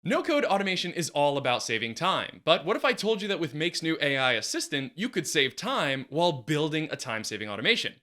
No-code automation is all about saving time, but what if I told you that with Make's new AI assistant, you could save time while building a time-saving automation?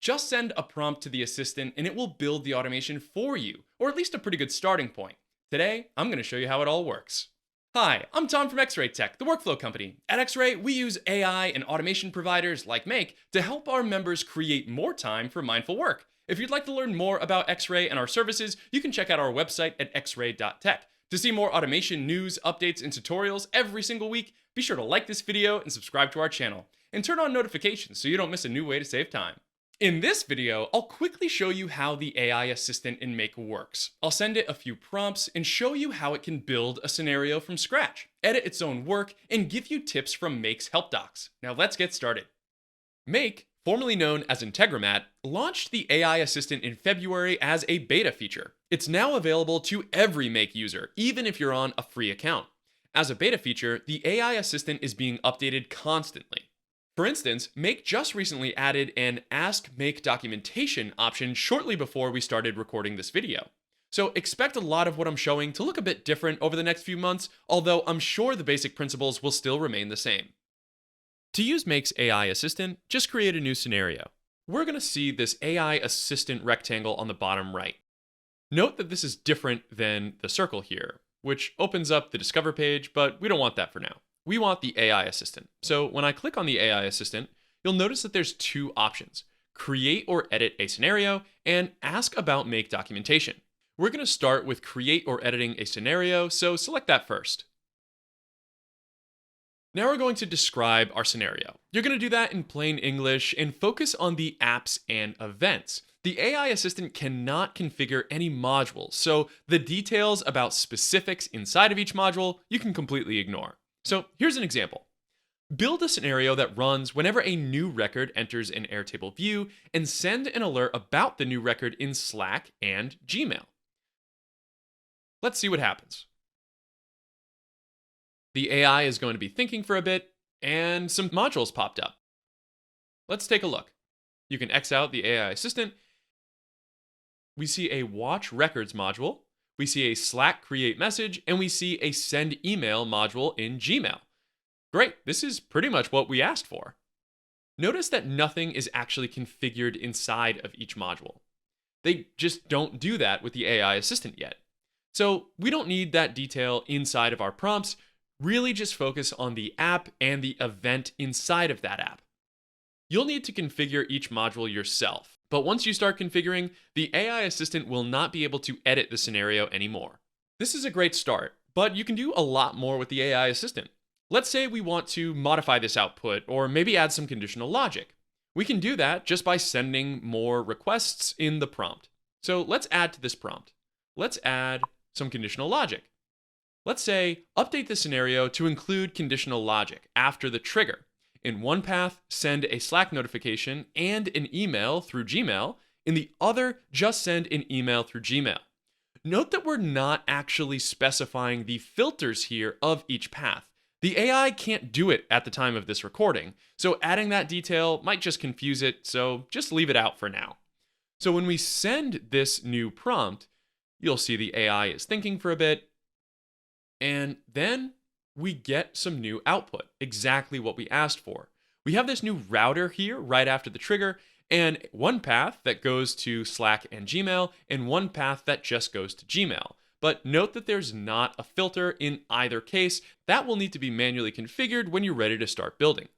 Just send a prompt to the assistant and it will build the automation for you, or at least a pretty good starting point. Today, I'm going to show you how it all works. Hi, I'm Tom from XRay.tech, the workflow company. At XRay, we use AI and automation providers like Make to help our members create more time for mindful work. If you'd like to learn more about XRay and our services, you can check out our website at xray.tech. To see more automation news, updates, and tutorials every single week, be sure to like this video and subscribe to our channel. And turn on notifications so you don't miss a new way to save time. In this video, I'll quickly show you how the AI assistant in Make works. I'll send it a few prompts and show you how it can build a scenario from scratch, edit its own work, and give you tips from Make's help docs. Now let's get started. Make, formerly known as Integromat, launched the AI assistant in February as a beta feature. It's now available to every Make user, even if you're on a free account. As a beta feature, the AI assistant is being updated constantly. For instance, Make just recently added an Ask Make documentation option shortly before we started recording this video. So expect a lot of what I'm showing to look a bit different over the next few months, although I'm sure the basic principles will still remain the same. To use Make's AI assistant, just create a new scenario. We're going to see this AI assistant rectangle on the bottom right. Note that this is different than the circle here, which opens up the Discover page, but we don't want that for now. We want the AI assistant. So when I click on the AI assistant, you'll notice that there's two options: create or edit a scenario and ask about Make documentation. We're going to start with create or editing a scenario, so select that first. Now we're going to describe our scenario. You're going to do that in plain English and focus on the apps and events. The AI assistant cannot configure any modules, so the details about specifics inside of each module you can completely ignore. So here's an example. Build a scenario that runs whenever a new record enters an Airtable view and send an alert about the new record in Slack and Gmail. Let's see what happens. The AI is going to be thinking for a bit, and some modules popped up. Let's take a look. You can X out the AI assistant. We see a Watch Records module. We see a Slack Create Message, and we see a Send Email module in Gmail. Great, this is pretty much what we asked for. Notice that nothing is actually configured inside of each module. They just don't do that with the AI assistant yet. So we don't need that detail inside of our prompts. Really just focus on the app and the event inside of that app. You'll need to configure each module yourself, but once you start configuring, the AI assistant will not be able to edit the scenario anymore. This is a great start, but you can do a lot more with the AI assistant. Let's say we want to modify this output or maybe add some conditional logic. We can do that just by sending more requests in the prompt. So let's add to this prompt. Let's add some conditional logic. Let's say, update the scenario to include conditional logic after the trigger. In one path, send a Slack notification and an email through Gmail. In the other, just send an email through Gmail. Note that we're not actually specifying the filters here of each path. The AI can't do it at the time of this recording, so adding that detail might just confuse it, so just leave it out for now. So when we send this new prompt, you'll see the AI is thinking for a bit, and then we get some new output, exactly what we asked for. We have this new router here right after the trigger, and one path that goes to Slack and Gmail, and one path that just goes to Gmail. But note that there's not a filter in either case. That will need to be manually configured when you're ready to start building.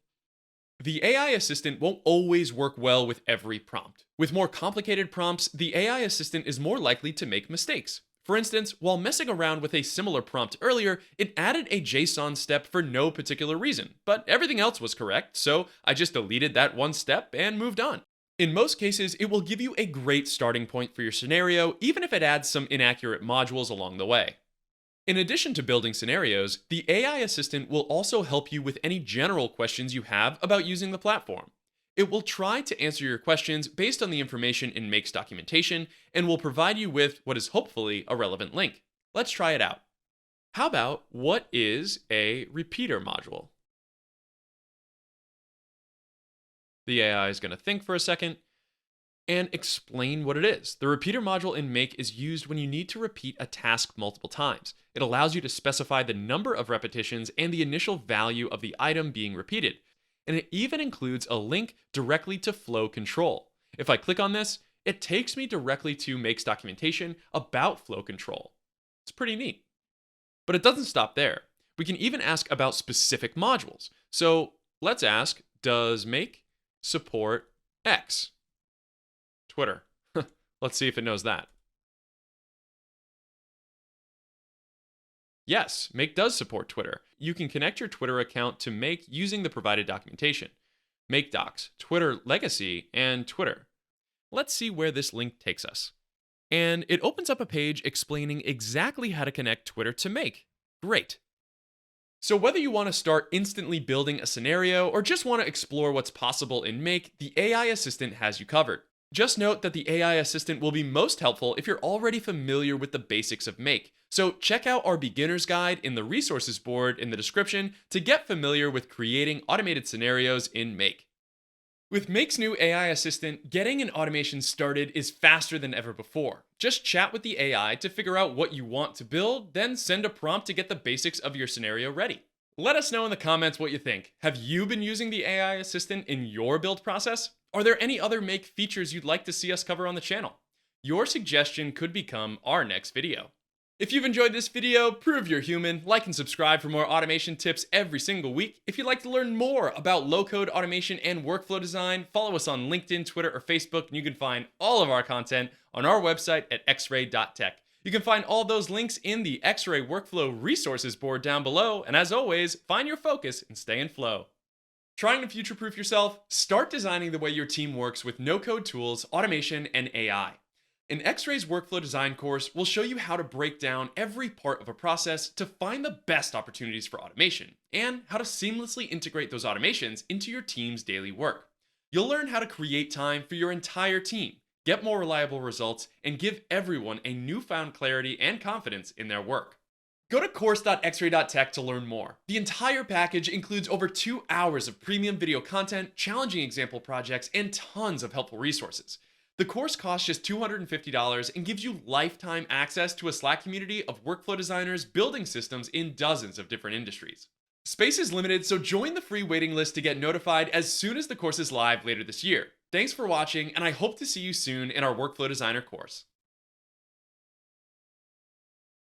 The AI assistant won't always work well with every prompt. With more complicated prompts, the AI assistant is more likely to make mistakes. For instance, while messing around with a similar prompt earlier, it added a JSON step for no particular reason, but everything else was correct, so I just deleted that one step and moved on. In most cases, it will give you a great starting point for your scenario, even if it adds some inaccurate modules along the way. In addition to building scenarios, the AI assistant will also help you with any general questions you have about using the platform. It will try to answer your questions based on the information in Make's documentation and will provide you with what is hopefully a relevant link. Let's try it out. How about, what is a repeater module? The AI is going to think for a second. and explain what it is. The repeater module in Make is used when you need to repeat a task multiple times. It allows you to specify the number of repetitions and the initial value of the item being repeated. And it even includes a link directly to flow control. If I click on this, it takes me directly to Make's documentation about flow control. It's pretty neat. But it doesn't stop there. We can even ask about specific modules. So let's ask, does Make support X? Twitter. Let's see if it knows that. Yes, Make does support Twitter. You can connect your Twitter account to Make using the provided documentation. Make Docs, Twitter Legacy, and Twitter. Let's see where this link takes us. And it opens up a page explaining exactly how to connect Twitter to Make. Great. So whether you want to start instantly building a scenario or just want to explore what's possible in Make, the AI assistant has you covered. Just note that the AI assistant will be most helpful if you're already familiar with the basics of Make. So check out our beginner's guide in the resources board in the description to get familiar with creating automated scenarios in Make. With Make's new AI assistant, getting an automation started is faster than ever before. Just chat with the AI to figure out what you want to build, then send a prompt to get the basics of your scenario ready. Let us know in the comments what you think. Have you been using the AI assistant in your build process? Are there any other Make features you'd like to see us cover on the channel? Your suggestion could become our next video. If you've enjoyed this video, prove you're human, like and subscribe for more automation tips every single week. If you'd like to learn more about low-code automation and workflow design, follow us on LinkedIn, Twitter, or Facebook, and you can find all of our content on our website at xray.tech. You can find all those links in the XRay Workflow resources board down below, and as always, find your focus and stay in flow. Trying to future-proof yourself? Start designing the way your team works with no-code tools, automation, and AI. In XRay's Workflow Design course, we'll show you how to break down every part of a process to find the best opportunities for automation, and how to seamlessly integrate those automations into your team's daily work. You'll learn how to create time for your entire team, get more reliable results, and give everyone a newfound clarity and confidence in their work. Go to course.xray.tech to learn more. The entire package includes over 2 hours of premium video content, challenging example projects, and tons of helpful resources. The course costs just $250 and gives you lifetime access to a Slack community of workflow designers building systems in dozens of different industries. Space is limited, so join the free waiting list to get notified as soon as the course is live later this year. Thanks for watching, and I hope to see you soon in our Workflow Designer course.